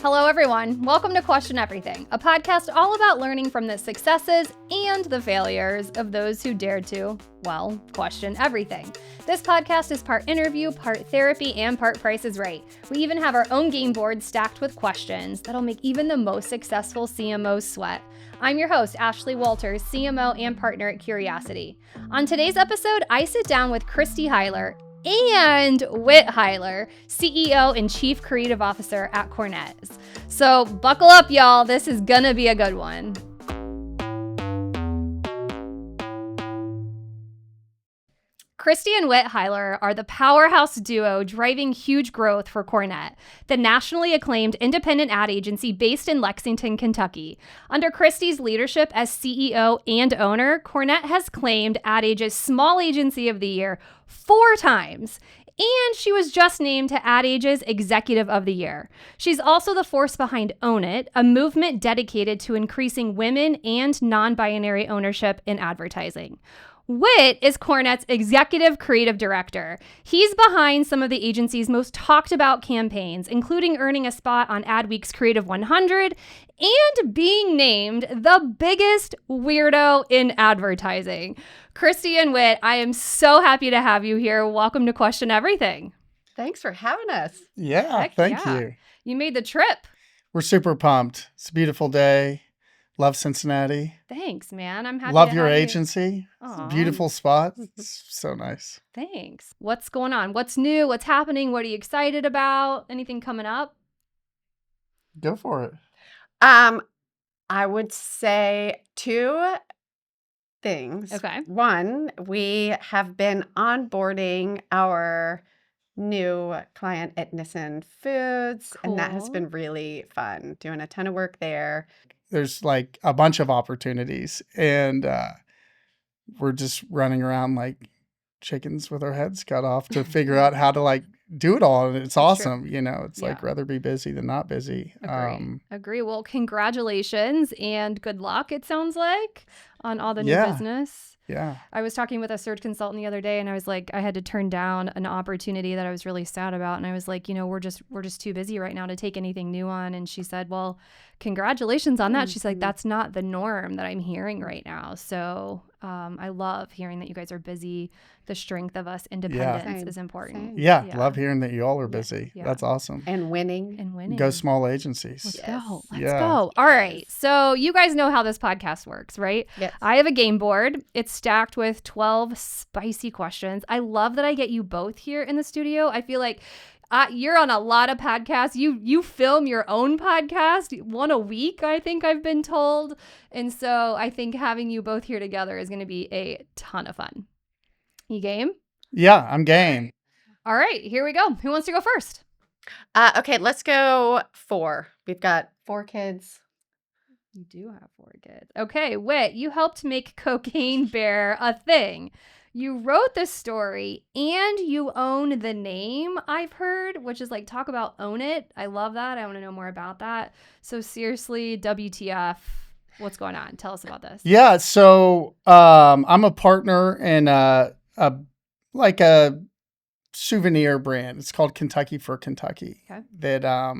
Hello, everyone. Welcome to Question Everything, a podcast all about learning from the successes and the failures of those who dare to, well, question everything. This podcast is part interview, part therapy, and part Price is Right. We even have our own game board stacked with questions that'll make even the most successful CMOs sweat. I'm your host, Ashley Walters, CMO and partner at Curiosity. On today's episode, I sit down with Christy Hiler and Whit Hiler, CEO and Chief Creative Officer at Cornett. So buckle up, y'all. This is gonna be a good one. Christy and Whit Hiler are the powerhouse duo driving huge growth for Cornett, the nationally acclaimed independent ad agency based in Lexington, Kentucky. Under Christy's leadership as CEO and owner, Cornett has claimed Ad Age's Small Agency of the Year 4 times, and she was just named to Ad Age's Executive of the Year. She's also the force behind Own It, a movement dedicated to increasing women and non-binary ownership in advertising. Whit is Cornett's executive creative director. He's behind some of the agency's most talked about campaigns, including earning a spot on Adweek's Creative 100 and being named the biggest weirdo in advertising. Christy and Whit, I am so happy to have you here. Welcome to Question Everything. Thanks for having us. Yeah, thank you. You made the trip. We're super pumped. It's a beautiful day. Love Cincinnati. Thanks, man. I'm happy Love to your have agency. It's a beautiful spot. It's so nice. Thanks. What's going on? What's new? What's happening? What are you excited about? Anything coming up? Go for it. I would say 2 things. Okay. One, we have been onboarding our new client at Nissen Foods, and that has Cool. been really fun. Doing a ton of work there. There's like a bunch of opportunities, and we're just running around like chickens with our heads cut off to figure out how to like do it all. And it's awesome. You know, it's like rather be busy than not busy. Agree. Well, congratulations and good luck, it sounds like, on all the new business. Yeah. I was talking with a search consultant the other day, and I was like, I had to turn down an opportunity that I was really sad about. And I was like, you know, we're just too busy right now to take anything new on. And she said, well, congratulations on that. She's like, that's not the norm that I'm hearing right now. So I love hearing that you guys are busy. The strength of us independents is important. Same. Yeah. Love hearing that you all are busy. Yeah. That's awesome. And winning. Go small agencies. Let's Yes. go. Let's Yeah. go. All right. So you guys know how this podcast works, right? Yes. I have a game board. It's stacked with 12 spicy questions. I love that I get you both here in the studio. I feel like you're on a lot of podcasts. You film your own podcast, 1 a week, I think I've been told. And so I think having you both here together is going to be a ton of fun. You game? Yeah, I'm game. All right, here we go. Who wants to go first? Okay, let's go 4. We've got 4 kids. You do have 4 kids. Okay, Whit, you helped make Cocaine Bear a thing. You wrote the story and you own the name, I've heard, which is like, talk about own it. I love that. I want to know more about that. So seriously, WTF, what's going on? Tell us about this. Yeah. So I'm a partner in a souvenir brand. It's called Kentucky for Kentucky. Okay. That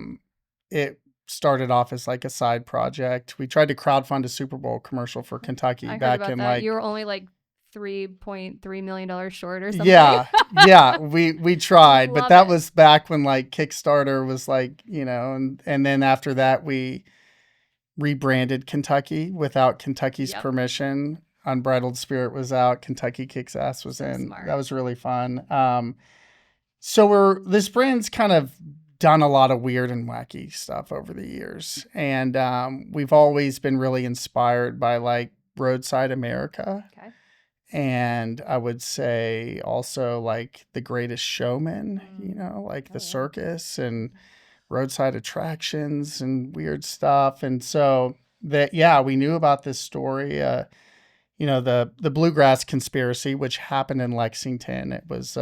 it started off as like a side project. We tried to crowdfund a Super Bowl commercial for Kentucky I heard back about in that. like You were only like $3.3 million short or something. yeah, we tried, but Love that it. was back when like Kickstarter was like, you know, and then after that we rebranded Kentucky without Kentucky's permission. Unbridled Spirit was out. Kentucky Kicks Ass was in. Smart. That was really fun. So this brand's kind of done a lot of weird and wacky stuff over the years. And we've always been really inspired by like Roadside America. Okay. And I would say also like The Greatest Showman, you know, like the circus and roadside attractions and weird stuff. And so that, we knew about this story, you know, the Bluegrass Conspiracy, which happened in Lexington. It was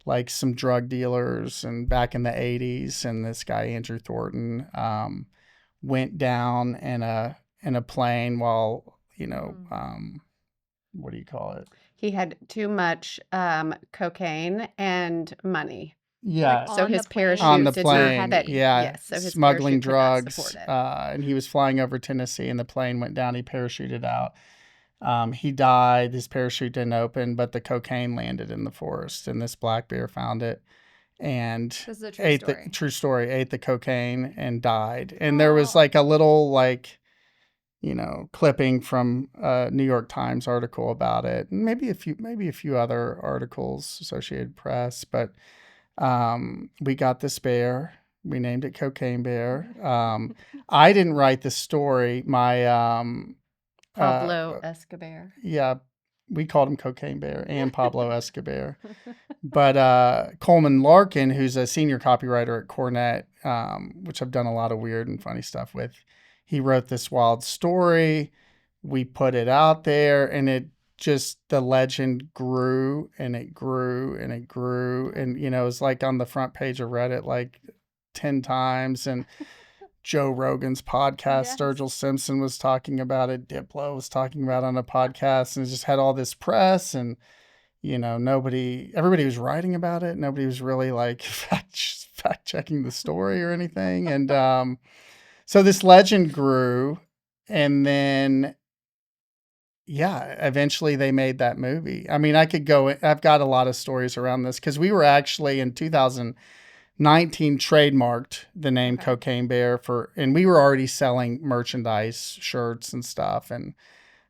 like some drug dealers and back in the 80s. And this guy, Andrew Thornton, went down in a plane while, you know, what do you call it? He had too much cocaine and money. Yeah. Like So on his the plane? parachute the did plane. not. Yeah. Yes, so his Smuggling parachute could not drugs. support it. And he was flying over Tennessee and the plane went down. He parachuted out. He died. His parachute didn't open, but the cocaine landed in the forest and this black bear found it and This is a true story. true story, ate the cocaine and died. And there was like a little clipping from a New York Times article about it, and maybe a few other articles, Associated Press. But we got this bear. We named it Cocaine Bear. I didn't write the story. My Pablo Escobar. yeah, we called him Cocaine Bear and Pablo Escobar. But Coleman Larkin, who's a senior copywriter at Cornett, which I've done a lot of weird and funny stuff with, he wrote this wild story. We put it out there, and the legend grew and it grew and it grew. And, it was like on the front page of Reddit like 10 times. And Joe Rogan's podcast, Yes. Sturgill Simpson was talking about it. Diplo was talking about it on a podcast, and it just had all this press, and everybody was writing about it. Nobody was really like fact checking the story or anything. And so this legend grew, and then eventually they made that movie. I mean, I've got a lot of stories around this because we were actually in 2019 trademarked the name Cocaine Bear and we were already selling merchandise, shirts and stuff, and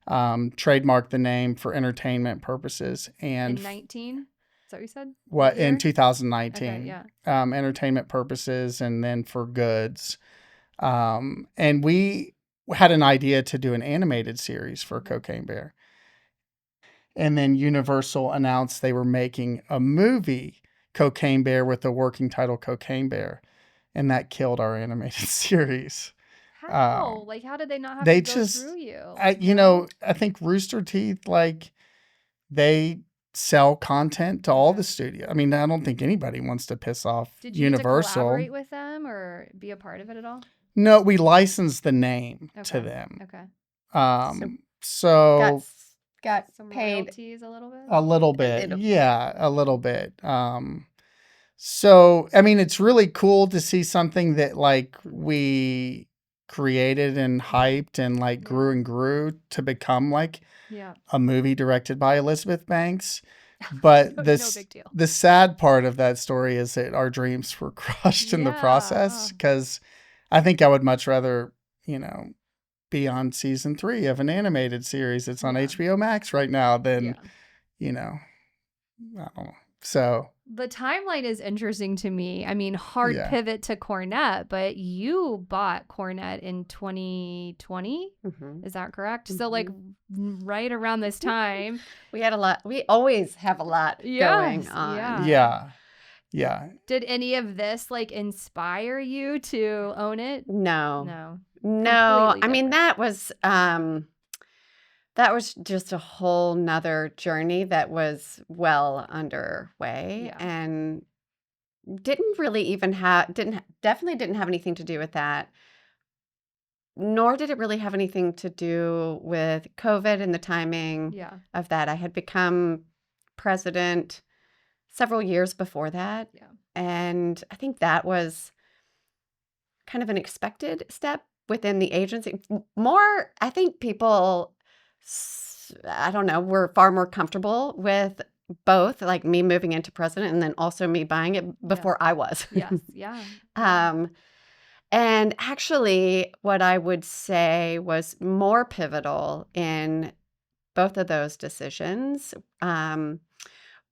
trademarked the name for entertainment purposes. And in 19? Is that what you said? what Year? in 2019? Okay, yeah. Entertainment purposes, and then for goods. And we had an idea to do an animated series for Cocaine Bear. And then Universal announced they were making a movie, Cocaine Bear, with the working title Cocaine Bear. And that killed our animated series. How? How did they not have They to go just, through you? I think Rooster Teeth, they sell content to all the studio. I mean, I don't think anybody wants to piss off Did you Universal. get to collaborate with them or be a part of it at all? No, we licensed the name to them. Okay. So got Some paid royalties a little bit? a little bit. little. Yeah, a little bit. So, I mean, it's really cool to see something that we created and hyped and grew and grew to become a movie directed by Elizabeth Banks. But No big deal. the sad part of that story is that our dreams were crushed in the process, because I think I would much rather, be on season 3 of an animated series that's on HBO Max right now than, I don't know. So the timeline is interesting to me. I mean, hard pivot to Cornett, but you bought Cornett in 2020. Mm-hmm. Is that correct? So right around this time. We had a lot. We always have a lot going on. Yeah. Did any of this inspire you to own it? No. Completely I mean, different. that was just a whole nother journey that was well underway and definitely didn't have anything to do with that. Nor did it really have anything to do with COVID and the timing of that. I had become president several years before that. Yeah. And I think that was kind of an expected step within the agency. More, I think people, I don't know, were far more comfortable with both, me moving into president and then also me buying it before I was. Yes. Yeah. And actually, what I would say was more pivotal in both of those decisions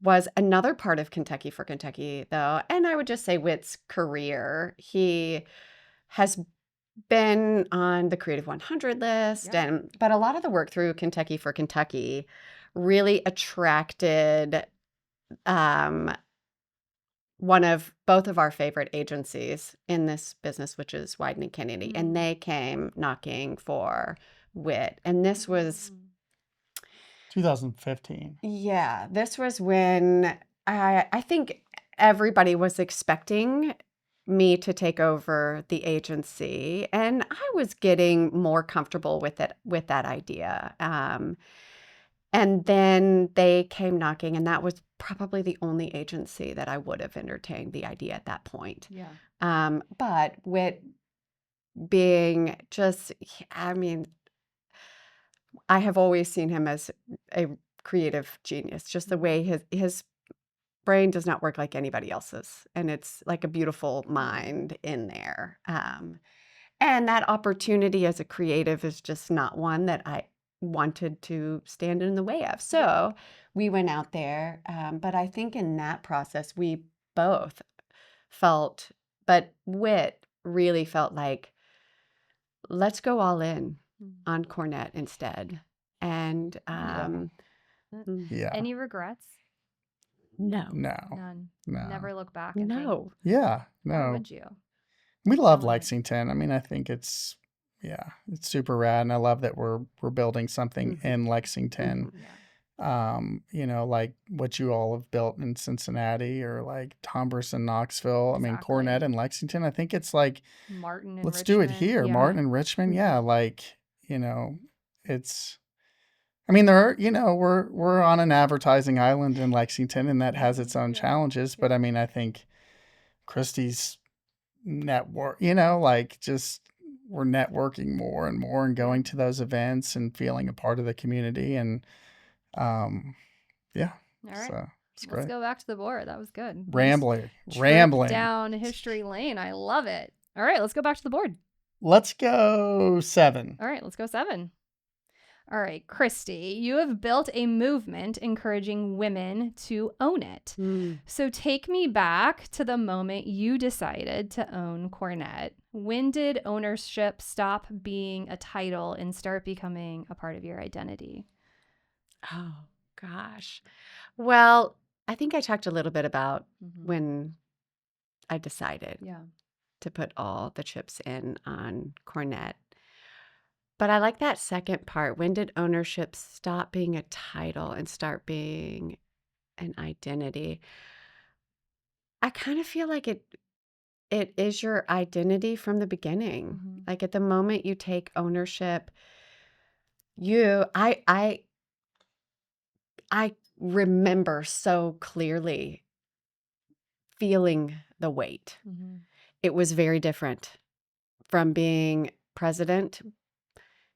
was another part of Kentucky for Kentucky, though. And I would just say Whit's career. He has been on the Creative 100 list, but a lot of the work through Kentucky for Kentucky really attracted both of our favorite agencies in this business, which is Wieden and Kennedy, and they came knocking for Whit. And this was 2015. Yeah, this was when I think everybody was expecting me to take over the agency, and I was getting more comfortable with that idea. And then they came knocking, and that was probably the only agency that I would have entertained the idea at that point. Yeah. But Whit being just, I mean, I have always seen him as a creative genius, just the way his brain does not work like anybody else's. And it's like a beautiful mind in there. And that opportunity as a creative is just not one that I wanted to stand in the way of. So we went out there. But I think in that process, we both felt, but Whit really felt like, let's go all in on Cornett instead. And Yeah. Any regrets? no, None. No. Never look back and think, no. Yeah. why No. would you? We love Own it. Lexington. I mean, I think it's super rad, and I love that we're building something in Lexington. Yeah. Like what you all have built in Cincinnati or like Tomberson, Knoxville. I mean, Exactly. Cornett and Lexington. I think it's like, Martin and let's do it Richmond. here. Yeah. Martin and Richmond. Yeah. Like, it's, I mean, there are, we're on an advertising island in Lexington, and that has its own challenges. But I mean, I think Christy's network, like just we're networking more and more and going to those events and feeling a part of the community. And yeah, All right. so it's Let's great. go back to the board. That was good. Rambling. Trip down history lane. I love it. All right, let's go back to the board. Let's go 7. All right, let's go 7. All right, Christy, you have built a movement encouraging women to own it. So take me back to the moment you decided to own Cornett. When did ownership stop being a title and start becoming a part of your identity? Oh, gosh. Well, I think I talked a little bit about when I decided to put all the chips in on Cornett. But I like that second part. When did ownership stop being a title and start being an identity? I kind of feel like it is your identity from the beginning. Like at the moment you take ownership, I remember so clearly feeling the weight. It was very different from being president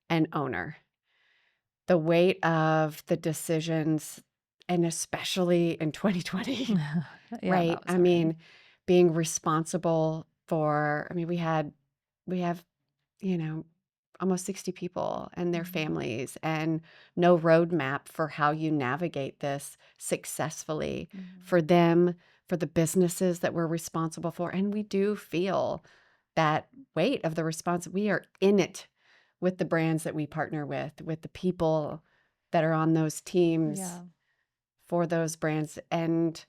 and owner. The weight of the decisions, and especially in 2020, right? I mean, being responsible for, we have, almost 60 people and their families, and no roadmap for how you navigate this successfully for them, for the businesses that we're responsible for. And we do feel that weight of the response. We are in it with the brands that we partner with the people that are on those teams for those brands. And,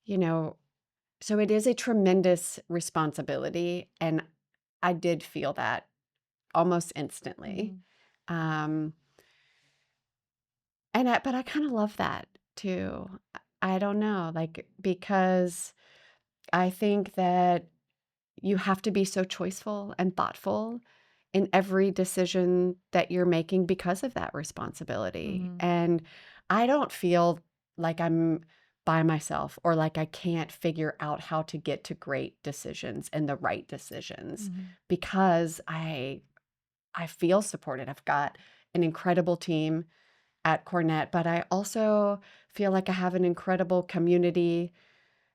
so it is a tremendous responsibility. And I did feel that almost instantly. But I kind of love that too. I don't know, because I think that you have to be so choiceful and thoughtful in every decision that you're making because of that responsibility. And I don't feel like I'm by myself or like I can't figure out how to get to great decisions and the right decisions because I feel supported. I've got an incredible team at Cornett, but I also feel like I have an incredible community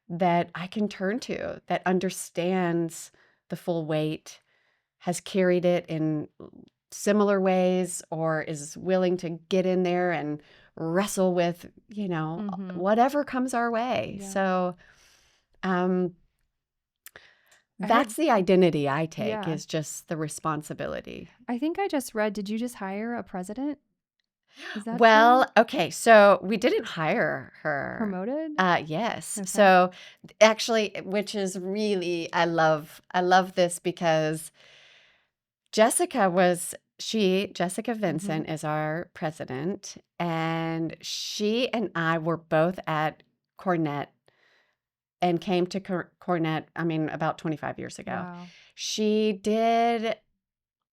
that I can turn to that understands the full weight, has carried it in similar ways, or is willing to get in there and wrestle with, whatever comes our way. So that's the identity I take, is just the responsibility. I think I just read, did you just hire a president? Is that Well, true? okay, so we didn't hire her. Promoted? Yes. Okay. So actually, which is really, I love this because Jessica Vincent is our president, and she and I were both at Cornett and came to Cornett, about 25 years ago. Wow. She did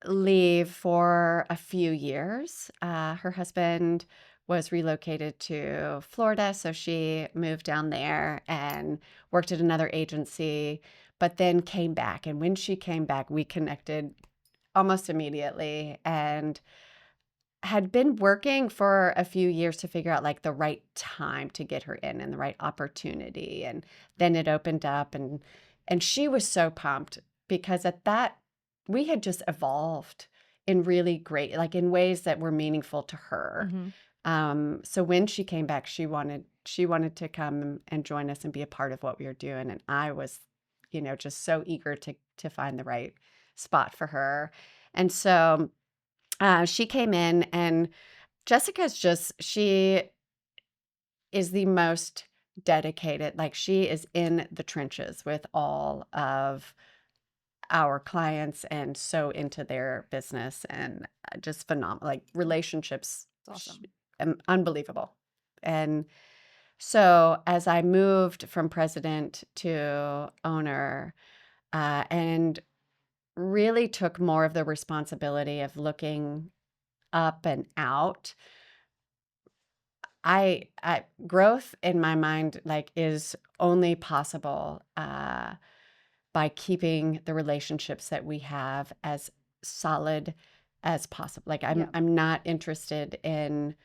leave for a few years. Her husband was relocated to Florida. So she moved down there and worked at another agency, but then came back. And when she came back, we connected almost immediately and had been working for a few years to figure out like the right time to get her in and the right opportunity. And then it opened up and she was so pumped because at that we had just evolved in really great, like in ways that were meaningful to her. So when she came back, she wanted to come and join us and be a part of what we were doing. And I was, just so eager to find the right spot for her. And so she came in, and she is the most dedicated. Like, she is in the trenches with all of our clients and so into their business and just phenomenal, like relationships. It's awesome. Unbelievable. And so as I moved from president to owner, and really took more of the responsibility of looking up and out, I growth in my mind like is only possible by keeping the relationships that we have as solid as possible. Like I'm not interested in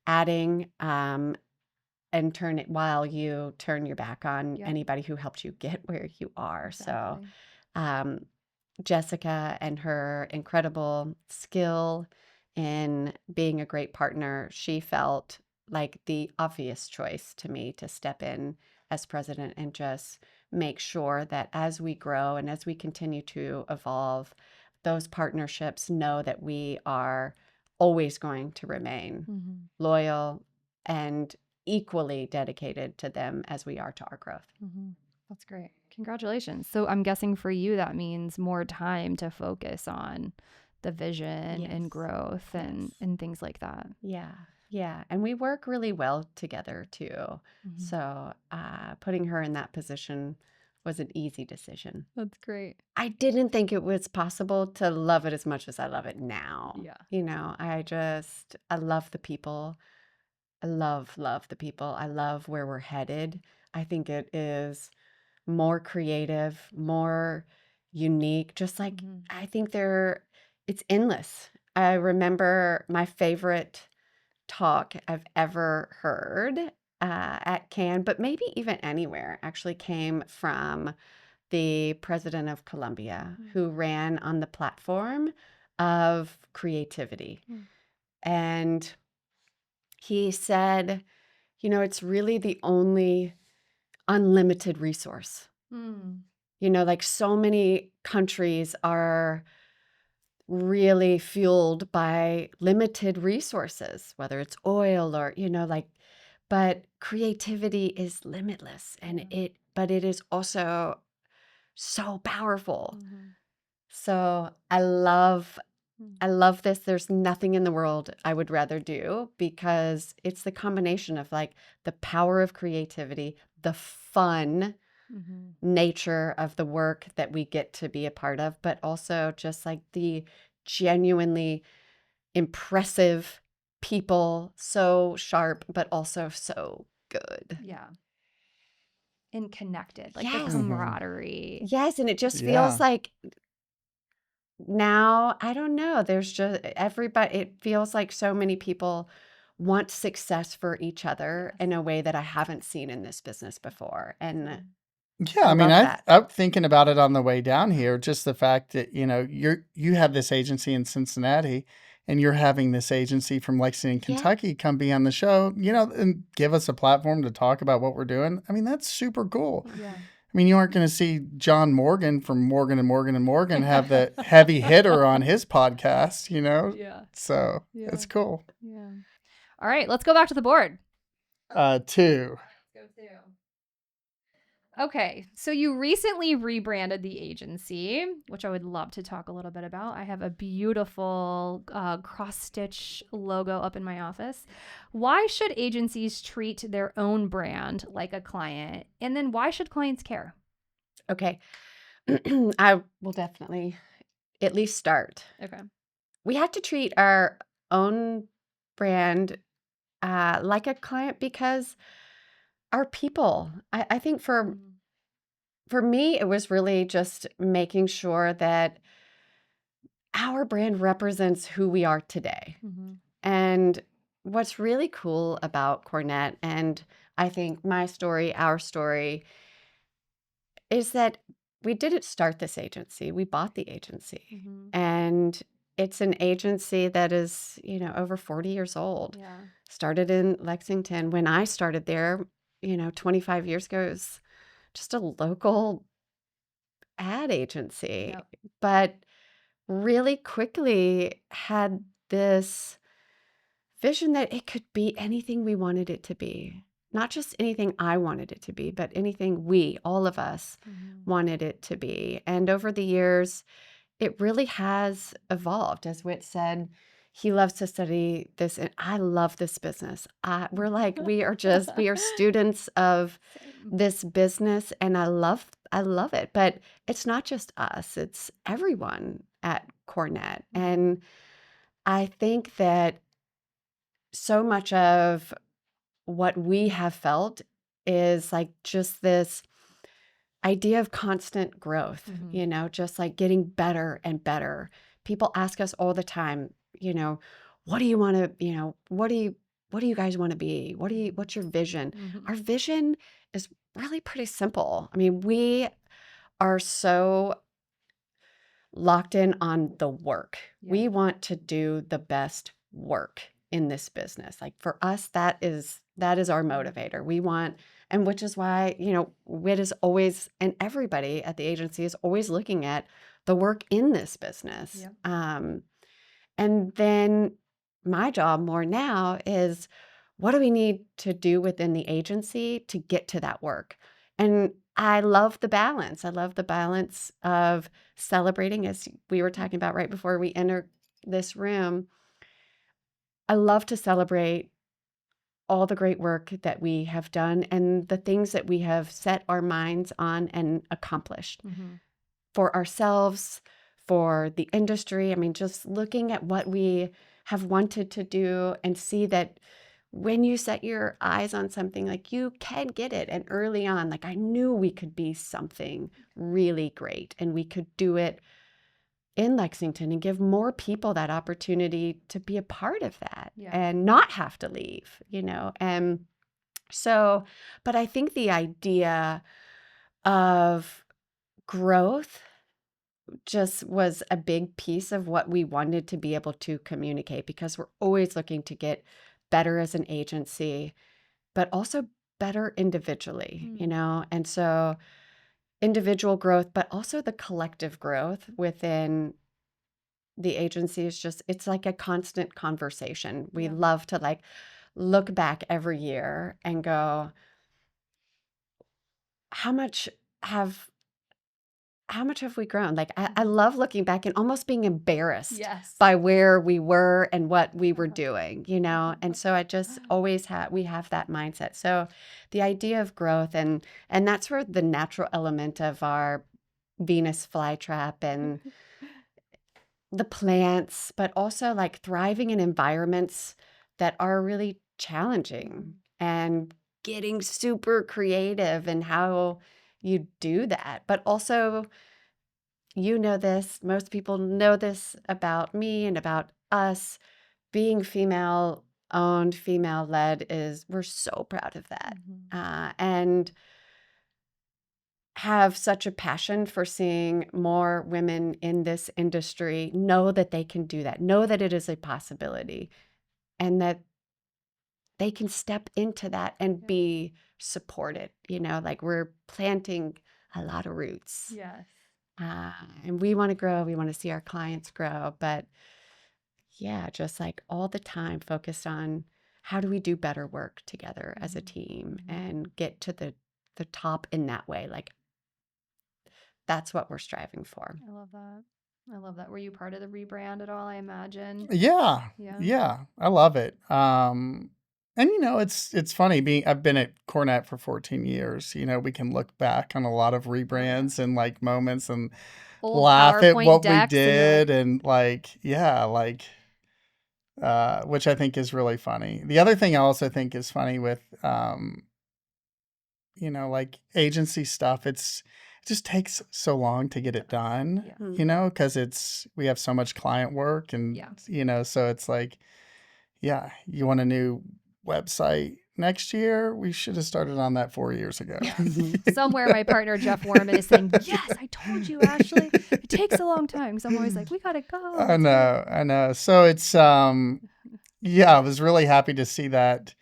adding and turn it while you turn your back on anybody who helped you get where you are. Exactly. So Jessica and her incredible skill in being a great partner, she felt like the obvious choice to me to step in as president and just make sure that as we grow and as we continue to evolve, those partnerships know that we are always going to remain loyal and equally dedicated to them as we are to our growth. That's great. Congratulations. So I'm guessing for you, that means more time to focus on the vision and growth and things like that. Yeah. Yeah. And we work really well together too. So putting her in that position was an easy decision. That's great. I didn't think it was possible to love it as much as I love it now. Yeah. I love the people. I love the people. I love where we're headed. I think it is more creative, more unique. Just like I think it's endless. I remember my favorite talk I've ever heard at Cannes, but maybe even anywhere, actually came from the president of Colombia, who ran on the platform of creativity. And he said, it's really the only unlimited resource. Like so many countries are really fueled by limited resources, whether it's oil or, but creativity is limitless but it is also so powerful. So I love this. There's nothing in the world I would rather do because it's the combination of like the power of creativity, the fun nature of the work that we get to be a part of, but also just like the genuinely impressive people, so sharp, but also so good. Yeah. And connected, like the camaraderie. Yes. And it just feels like now, I don't know, there's just everybody, it feels like so many people want success for each other in a way that I haven't seen in this business before. And yeah, I mean, I'm thinking about it on the way down here, just the fact that, you have this agency in Cincinnati and you're having this agency from Lexington, Kentucky come be on the show, and give us a platform to talk about what we're doing. I mean, that's super cool. Yeah. I mean, you aren't going to see John Morgan from Morgan and Morgan and Morgan have the heavy hitter on his podcast, Yeah. So it's cool. Yeah. All right, let's go back to the board. 2. Let's go 2. Okay, so you recently rebranded the agency, which I would love to talk a little bit about. I have a beautiful cross-stitch logo up in my office. Why should agencies treat their own brand like a client? And then why should clients care? Okay. I will definitely at least start. Okay. We have to treat our own brand like a client because our people. I think for me, it was really just making sure that our brand represents who we are today. And what's really cool about Cornett, and I think my story, our story, is that we didn't start this agency. We bought the agency. And it's an agency that is, over 40 years old. Yeah. Started in Lexington. When I started there, 25 years ago, it was just a local ad agency. Yep. But really quickly had this vision that it could be anything we wanted it to be. Not just anything I wanted it to be, but anything we, all of us, wanted it to be. And over the years, it really has evolved. As Whit said, he loves to study this, and I love this business. We are students of this business, and I love it. But it's not just us; it's everyone at Cornett. And I think that so much of what we have felt is like just this idea of constant growth, just like getting better and better. People ask us all the time, what do you want to, what do you guys want to be? What's your vision? Our vision is really pretty simple. I mean, we are so locked in on the work. Yeah. We want to do the best work in this business. Like for us, that is our motivator. We want, and which is why, Whit is always, and everybody at the agency is always looking at the work in this business. Yep. And then my job more now is, what do we need to do within the agency to get to that work? And I love the balance. I love the balance of celebrating, as we were talking about right before we entered this room. I love to celebrate all the great work that we have done and the things that we have set our minds on and accomplished for ourselves, for the industry. I mean, just looking at what we have wanted to do and see that when you set your eyes on something, like you can get it. And early on, like I knew we could be something really great and we could do it in Lexington and give more people that opportunity to be a part of that and not have to leave, And so, but I think the idea of growth just was a big piece of what we wanted to be able to communicate, because we're always looking to get better as an agency, but also better individually, And so individual growth, but also the collective growth within the agency is just, it's like a constant conversation. We love to like look back every year and go, how much have we grown? Like I love looking back and almost being embarrassed by where we were and what we were doing, And so I just always we have that mindset. So the idea of growth and that's where the natural element of our Venus flytrap and the plants, but also like thriving in environments that are really challenging and getting super creative in how you do that. But also, this, most people know this about me and about us, being female owned, female led we're so proud of that. And have such a passion for seeing more women in this industry know that they can do that, know that it is a possibility, and that they can step into that and be supported. Like we're planting a lot of roots. Yes. And we want to grow. We want to see our clients grow. But yeah, just like all the time focused on how do we do better work together as a team and get to the top in that way. Like, that's what we're striving for. I love that. Were you part of the rebrand at all, I imagine? Yeah. I love it. And it's funny I've been at Cornett for 14 years. We can look back on a lot of rebrands and like moments and Old laugh at PowerPoint what we decks did and like which I think is really funny. The other thing I also think is funny with, like agency stuff, it just takes so long to get it done, because we have so much client work and, so it's like, yeah, you want a new website next year? We should have started on that 4 years ago. Somewhere my partner, Jeff Warman, is saying, yes, I told you, Ashley. It takes a long time. Because I'm always like, we got to go. I know. So it's, I was really happy to see that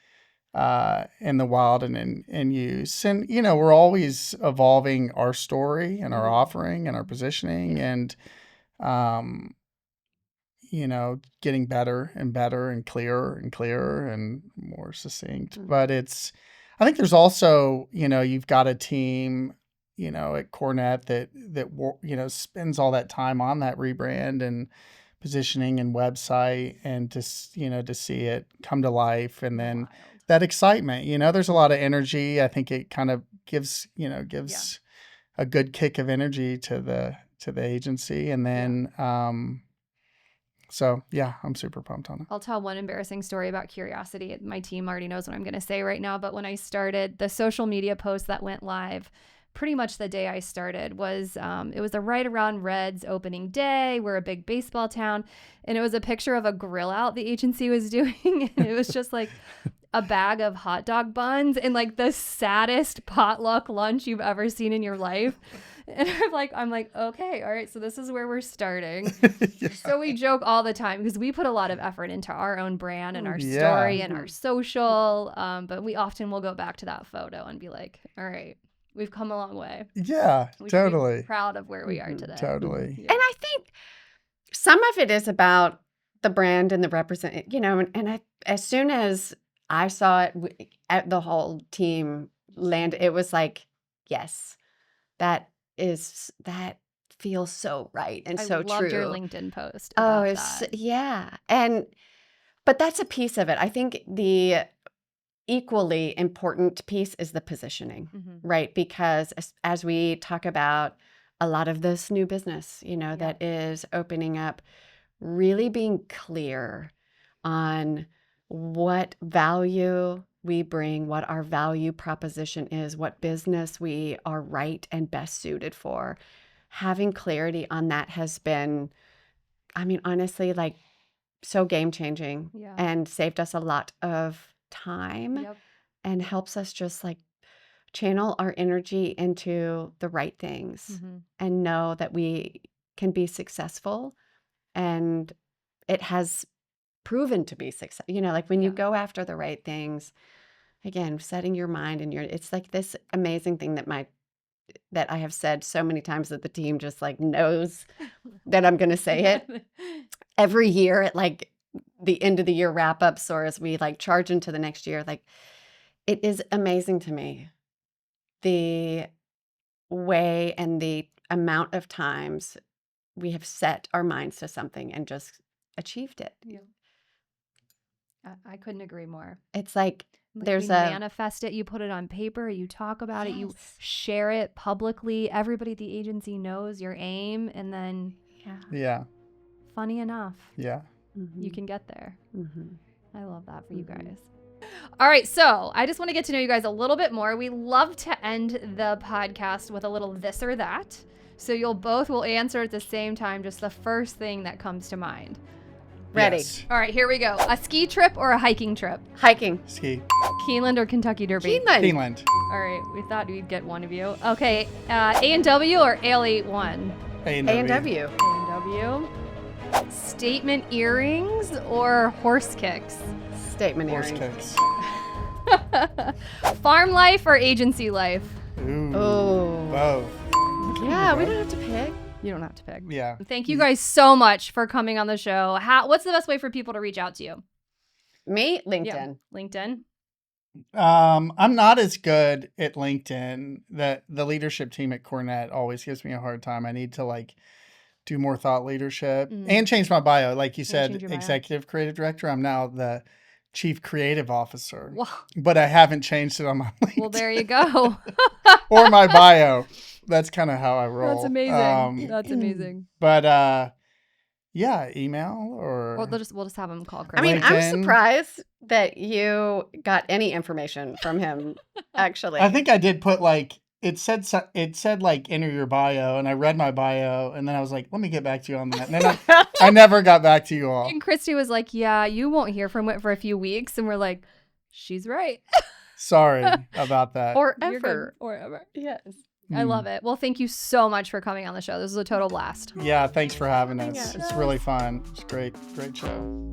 in the wild and in use. And, we're always evolving our story and our offering and our positioning and, getting better and better and clearer and more succinct. But I think there's also, you've got a team, at Cornett that spends all that time on that rebrand and positioning and website and to see it come to life. And then that excitement, there's a lot of energy. I think it kind of gives a good kick of energy to the agency. And then, so yeah, I'm super pumped on it. I'll tell one embarrassing story about curiosity. My team already knows what I'm going to say right now, but when I started, the social media post that went live pretty much the day I started was, it was right around Reds opening day. We're a big baseball town. And it was a picture of a grill out the agency was doing. And it was just like a bag of hot dog buns and like the saddest potluck lunch you've ever seen in your life. And I'm like, okay, all right, so this is where we're starting. So we joke all the time because we put a lot of effort into our own brand and our story and our social. But we often will go back to that photo and be like, all right, we've come a long way. Yeah, we totally. Should be proud of where we are today. Totally. And I think some of it is about the brand and the represent, and as soon as I saw it, the whole team land, it was like, yes, that feels so right and so true. I loved your LinkedIn post about that. Yeah. But that's a piece of it. I think the equally important piece is the positioning, right? Because as we talk about a lot of this new business, that is opening up, really being clear on what value we bring, what our value proposition is, what business we are right and best suited for. Having clarity on that has been, honestly, like so game changing and saved us a lot of time and helps us just like channel our energy into the right things and know that we can be successful. And it has proven to be success. Like when you go after the right things, again, setting your mind and it's like this amazing thing that I have said so many times that the team just like knows that I'm going to say it every year at like the end of the year wrap ups or as we like charge into the next year. Like it is amazing to me the way and the amount of times we have set our minds to something and just achieved it. Yeah. I couldn't agree more. It's like there's you manifest it, you put it on paper, you talk about it, you share it publicly. Everybody at the agency knows your aim, and then funny enough, you can get there. I love that for you guys. All right, so I just want to get to know you guys a little bit more. We love to end the podcast with a little this or that. So we'll answer at the same time, just the first thing that comes to mind. Ready. Yes. All right, here we go. A ski trip or a hiking trip? Hiking. Ski. Keeneland or Kentucky Derby? Keeneland. All right, we thought we'd get one of you. Okay, A&W or Ale81? A&W. A&W. Statement earrings or horse kicks? Statement Horse earrings. kicks. Farm life or agency life? Ooh. Oh. Both. Yeah, we don't have to pick. You don't have to pick. Yeah. Thank you guys so much for coming on the show. What's the best way for people to reach out to you? Me? LinkedIn. Yeah. LinkedIn? I'm not as good at LinkedIn. The leadership team at Cornett always gives me a hard time. I need to like do more thought leadership and change my bio. Like you said, executive creative director. I'm now the chief creative officer, but I haven't changed it on my LinkedIn. Well, there you go. Or my bio. That's kind of how I roll. That's amazing. That's amazing. But Yeah, email or We'll just have him call I Chris. mean, I'm LinkedIn. surprised that you got any information from him, actually. I think I did put like it said like enter your bio, and I read my bio, and then I was like, let me get back to you on that. And then I never got back to you all. And Christy was like, yeah, you won't hear from Whit for a few weeks. And we're like, she's right. Sorry about that. Or You're good. ever. Or ever. Yes. I love it. Well, thank you so much for coming on the show. This was a total blast. Yeah, thanks for having us. Yes. It's really fun. It's a great show.